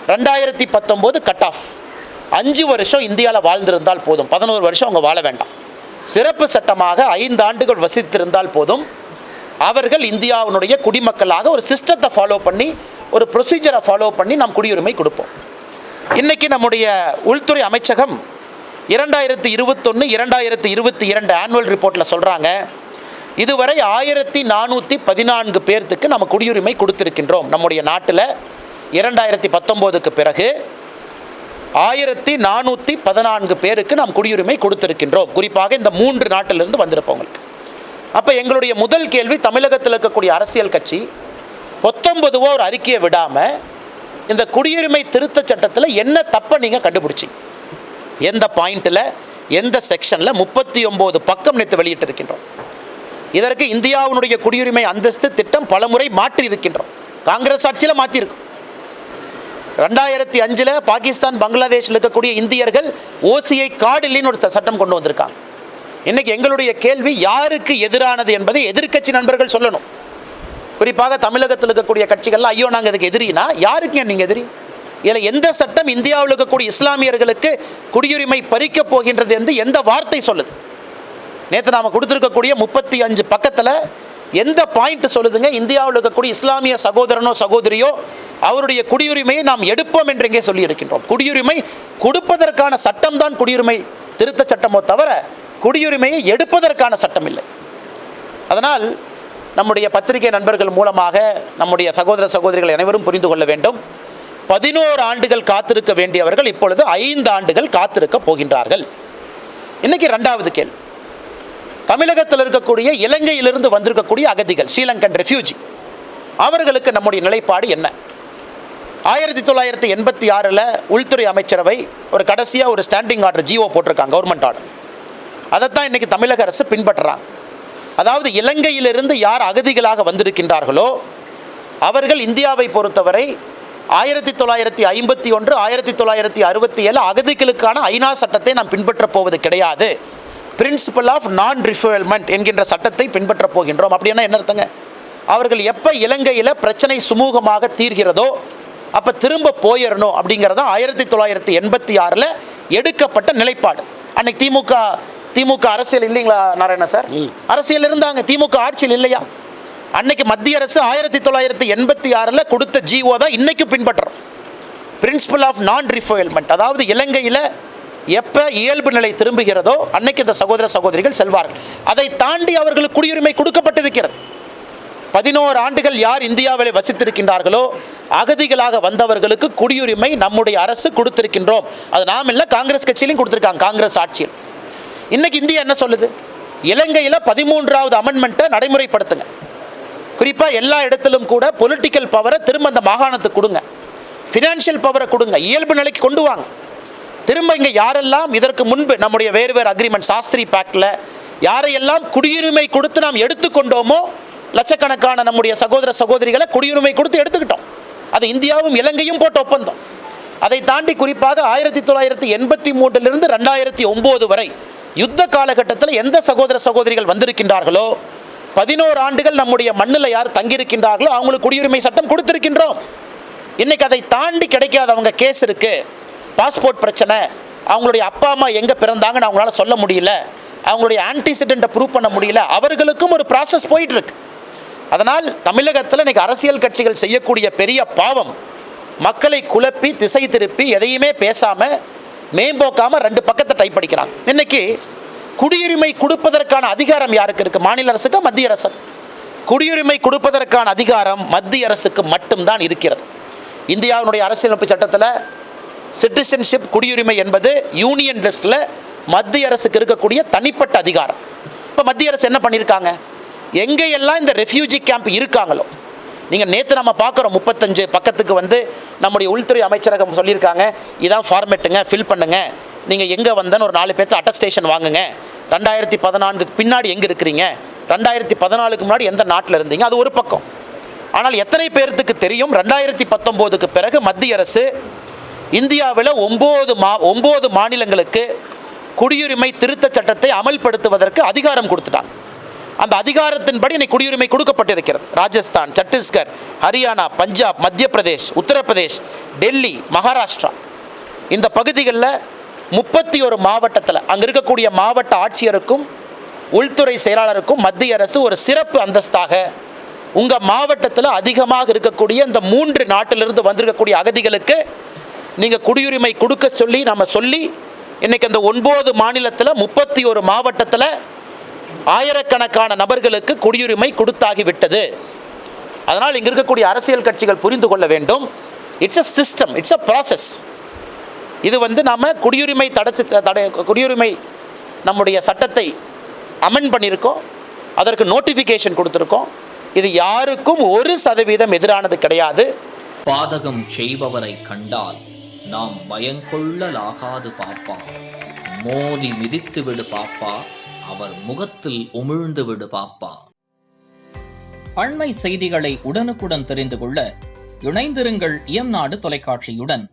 2019 cut off. 5 வருஷம் இந்தியாவில் வாழ்ந்திருந்தால் போதும், 11 வருஷம் அவங்க வாழ வேண்டாம். சிறப்பு சட்டமாக 5 ஆண்டுகள் வசித்திருந்தால் போதும், அவர்கள் இந்தியாவினுடைய குடிமக்களாக ஒரு சிஸ்டத்தை ஃபாலோ பண்ணி, ஒரு ப்ரொசீஜரை ஃபாலோ பண்ணி நாம் குடியுரிமை கொடுப்போம். இன்றைக்கி நம்முடைய உள்துறை அமைச்சகம் 2021-2022 ஆனுவல் ரிப்போர்ட்டில் சொல்கிறாங்க, இதுவரை 1414 பேர்த்துக்கு நம்ம குடியுரிமை கொடுத்துருக்கின்றோம். நம்முடைய நாட்டில் 2019க்கு பிறகு 1414 பேருக்கு நாம் குடியுரிமை கொடுத்துருக்கின்றோம், குறிப்பாக இந்த 3 நாட்டிலிருந்து வந்திருப்பவங்களுக்கு. அப்போ எங்களுடைய முதல் கேள்வி, தமிழகத்தில் இருக்கக்கூடிய அரசியல் கட்சி 19 ஒரு அறிக்கையை விடாமல் இந்த குடியுரிமை திருத்த சட்டத்தில் என்ன தப்பை நீங்கள் கண்டுபிடிச்சிங்க? எந்த பாயிண்டில், எந்த செக்ஷனில்? 39 பக்கம் நேற்று வெளியிட்டிருக்கின்றோம். இதற்கு இந்தியாவினுடைய குடியுரிமை அந்தஸ்து திட்டம் பலமுறை மாற்றி இருக்கின்றோம். காங்கிரஸ் ஆட்சியில் மாற்றிருக்கும். 2005 பாகிஸ்தான், பங்களாதேஷில் இருக்கக்கூடிய இந்தியர்கள் ஓசிஐ கார்டு இல்லைன்னு ஒரு சட்டம் கொண்டு வந்திருக்காங்க. இன்றைக்கி எங்களுடைய கேள்வி, யாருக்கு எதிரானது என்பதை எதிர்க்கட்சி நண்பர்கள் சொல்லணும். குறிப்பாக தமிழகத்தில் இருக்கக்கூடிய கட்சிகள்லாம், ஐயோ நாங்கள் இதுக்கு எதிரினா, யாருக்குங்க நீங்கள் எதிரி? இதில் எந்த சட்டம் இந்தியாவில் இருக்கக்கூடிய இஸ்லாமியர்களுக்கு குடியுரிமை பறிக்கப் போகின்றது என்று எந்த வார்த்தை சொல்லுது? நேற்று நாம் கொடுத்துருக்கக்கூடிய 35 பக்கத்தில் எந்த பாயிண்ட் சொல்லுதுங்க இந்தியாவில் இருக்கக்கூடிய இஸ்லாமிய சகோதரனோ சகோதரியோ அவருடைய குடியுரிமையை நாம் எடுப்போம் என்று எங்கே சொல்லி இருக்கின்றோம்? குடியுரிமை கொடுப்பதற்கான சட்டம் தான் குடியுரிமை திருத்த சட்டமோ தவிர குடியுரிமையை எடுப்பதற்கான சட்டம் இல்லை. அதனால் நம்முடைய பத்திரிகை நண்பர்கள் மூலமாக நம்முடைய சகோதர சகோதரிகள் அனைவரும் புரிந்து கொள்ள வேண்டும். 11 ஆண்டுகள் காத்திருக்க வேண்டியவர்கள் இப்பொழுது 5 ஆண்டுகள் காத்திருக்க போகின்றார்கள். இன்றைக்கி 2வது கேள்வி, தமிழகத்தில் இருக்கக்கூடிய இலங்கையிலிருந்து வந்திருக்கக்கூடிய அகதிகள், ஸ்ரீலங்கன் ரெஃப்யூஜி, அவர்களுக்கு நம்முடைய நிலைப்பாடு என்ன? 1986 உள்துறை அமைச்சரவை ஒரு கடைசியாக ஒரு ஸ்டாண்டிங் ஆர்டர் ஜிஓ போட்டிருக்காங்க, கவர்மெண்ட் ஆர்டர். அதைத்தான் இன்றைக்கி தமிழக அரசு பின்பற்றுறாங்க. அதாவது இலங்கையிலிருந்து யார் அகதிகளாக வந்திருக்கின்றார்களோ அவர்கள் இந்தியாவை பொறுத்தவரை 1951, 1967 அகதிகளுக்கான ஐநா சட்டத்தை நாம் பின்பற்றப் போவது கிடையாது. பிரின்சிபல் ஆஃப் நான் ரிஃபுவல்மெண்ட் என்கின்ற சட்டத்தை பின்பற்றப் போகின்றோம். அப்படின்னா என்ன அர்த்தங்க? அவர்கள் எப்போ இலங்கையில் பிரச்சனை சுமூகமாக தீர்கிறதோ அப்போ திரும்ப போயிடணும் அப்படிங்கிறத 1986 எடுக்கப்பட்ட நிலைப்பாடு. அன்னைக்கு திமுக அரசியல் இல்லைங்களா நாராயண சார்? அரசியல் இருந்தாங்க, திமுக ஆட்சியில் இல்லையா? அன்னைக்கு மத்திய அரசு 1986 கொடுத்த ஜிஓ தான் இன்னைக்கு பின்பற்றுறோம். பிரின்சிபல் ஆஃப் நான் ரிஃபுவல்மெண்ட், அதாவது இலங்கையில் எப்போ இயல்பு நிலை திரும்புகிறதோ அன்னைக்கு இந்த சகோதர சகோதரிகள் செல்வார்கள். அதை தாண்டி அவர்களுக்கு குடியுரிமை கொடுக்கப்பட்டிருக்கிறது. 11 ஆண்டுகள் யார் இந்தியாவில் வசித்திருக்கின்றார்களோ அகதிகளாக வந்தவர்களுக்கு குடியுரிமை நம்முடைய அரசு கொடுத்திருக்கின்றோம். அது நாம் இல்லை, காங்கிரஸ் கட்சியிலையும் கொடுத்துருக்காங்க, காங்கிரஸ் ஆட்சியில். இன்னைக்கு இந்தியா என்ன சொல்லுது? இலங்கையில் 13வது அமெண்ட்மெண்ட்டை நடைமுறைப்படுத்துங்க. குறிப்பாக எல்லா இடத்திலும் கூட பொலிட்டிக்கல் பவரை திரும்ப அந்த மாகாணத்துக்கு கொடுங்க, ஃபினான்ஷியல் பவரை கொடுங்க, இயல்பு நிலைக்கு கொண்டு வாங்க. திரும்ப இங்கே யாரெல்லாம் இதற்கு முன்பு நம்முடைய வேறு அக்ரிமெண்ட் சாஸ்திரி பேக்டில் யாரையெல்லாம் குடியுரிமை கொடுத்து நாம் எடுத்துக்கொண்டோமோ லட்சக்கணக்கான நம்முடைய சகோதர சகோதரிகளை குடியுரிமை கொடுத்து எடுத்துக்கிட்டோம். அது இந்தியாவும் இலங்கையும் போட்ட ஒப்பந்தம். அதை தாண்டி குறிப்பாக 1983 2009 வரை யுத்த காலகட்டத்தில் எந்த சகோதர சகோதரிகள் வந்திருக்கின்றார்களோ 11 ஆண்டுகள் நம்முடைய மண்ணில் யார் தங்கியிருக்கின்றார்களோ அவங்களுக்கு குடியுரிமை சட்டம் கொடுத்திருக்கின்றோம். இன்னைக்கு அதை தாண்டி கிடைக்காதவங்க கேஸ் இருக்கு, பாஸ்போர்ட் பிரச்சனை, அவங்களுடைய அப்பா அம்மா எங்கே பிறந்தாங்கன்னு அவங்களால சொல்ல முடியல, அவங்களுடைய ஆன்டிசிடென்ட்டை ப்ரூவ் பண்ண முடியல, அவர்களுக்கும் ஒரு ப்ராசஸ் போயிட்டு இருக்கு. அதனால் தமிழகத்தில் இன்னைக்கு அரசியல் கட்சிகள் செய்யக்கூடிய பெரிய பாவம், மக்களை குழப்பி திசை திருப்பி எதையுமே பேசாமல் மேம்போக்காமல் 2 பக்கத்தை டைப் படிக்கிறாங்க. இன்னைக்கு குடியுரிமை கொடுப்பதற்கான அதிகாரம் யாருக்கு இருக்கு? மாநில அரசுக்கு, மத்திய அரசுக்கு? குடியுரிமை கொடுப்பதற்கான அதிகாரம் மத்திய அரசுக்கு மட்டும்தான் இருக்கிறது. இந்தியாவினுடைய அரசியலமைப்பு சட்டத்தில் சிட்டிசன்ஷிப் குடியுரிமை என்பது யூனியன் லிஸ்ட்டில் மத்திய அரசுக்கு இருக்கக்கூடிய தனிப்பட்ட அதிகாரம். இப்போ மத்திய அரசு என்ன பண்ணியிருக்காங்க? எங்கேயெல்லாம் இந்த ரெஃப்யூஜி கேம்ப் இருக்காங்களோ, நீங்கள் நேற்று நம்ம பார்க்குறோம் 35 பக்கத்துக்கு நம்முடைய உள்துறை அமைச்சரகம் சொல்லியிருக்காங்க, இதான் ஃபார்மேட்டுங்க, ஃபில் பண்ணுங்க, நீங்கள் எங்கே வந்தேன்னு ஒரு 4 பேர்த்து அட்டஸ்டேஷன் வாங்குங்க, 2014க்கு பின்னாடி எங்கே இருக்கிறீங்க, 2014க்கு முன்னாடி எந்த நாட்டில் இருந்தீங்க, அது ஒரு பக்கம். ஆனால் எத்தனை பேர்த்துக்கு தெரியும் 2019க்கு பிறகு மத்திய அரசு இந்தியாவில் 9 மாநிலங்களுக்கு குடியுரிமை திருத்த சட்டத்தை அமல்படுத்துவதற்கு அதிகாரம் கொடுத்துட்டாங்க. அந்த அதிகாரத்தின்படி இன்னைக்கு குடியுரிமை கொடுக்கப்பட்டிருக்கிறது. ராஜஸ்தான், சத்தீஸ்கர், ஹரியானா, பஞ்சாப், மத்திய பிரதேஷ், உத்தரப்பிரதேஷ், டெல்லி, மகாராஷ்டிரா இந்த பகுதிகளில் 31 மாவட்டத்தில் அங்கே இருக்கக்கூடிய மாவட்ட ஆட்சியருக்கும் உள்துறை செயலாளருக்கும் மத்திய அரசு ஒரு சிறப்பு அந்தஸ்தாக உங்கள் மாவட்டத்தில் அதிகமாக இருக்கக்கூடிய இந்த 3 நாட்டிலிருந்து வந்திருக்கக்கூடிய அகதிகளுக்கு நீங்கள் குடியுரிமை கொடுக்க சொல்லி இன்றைக்கி அந்த 9 மாநிலத்தில் 31 மாவட்டத்தில் ஆயிரக்கணக்கான நபர்களுக்கு குடியுரிமை கொடுத்தாகிவிட்டது. அதனால் இங்கே இருக்கக்கூடிய அரசியல் கட்சிகள் புரிந்து கொள்ள வேண்டும், it's a system, it's a process. இது நாம் குடியுரிமை நம்முடைய சட்டத்தை அமெண்ட் பண்ணியிருக்கோம், அதற்கு நோட்டிஃபிகேஷன் கொடுத்துருக்கோம். இது யாருக்கும் 1% எதிரானது கிடையாது. பாதகம் செய்பவரை கண்டால் நாம் பயங்கொள்ளலாகாது பாப்பா, மோதி மிதித்து விடு பாப்பா, அவர் முகத்தில் உமிழ்ந்து விடு பாப்பா. அண்மை செய்திகளை உடனுக்குடன் தெரிந்து கொள்ள இணைந்திருங்கள் இயம்நாடு தொலைக்காட்சியுடன்.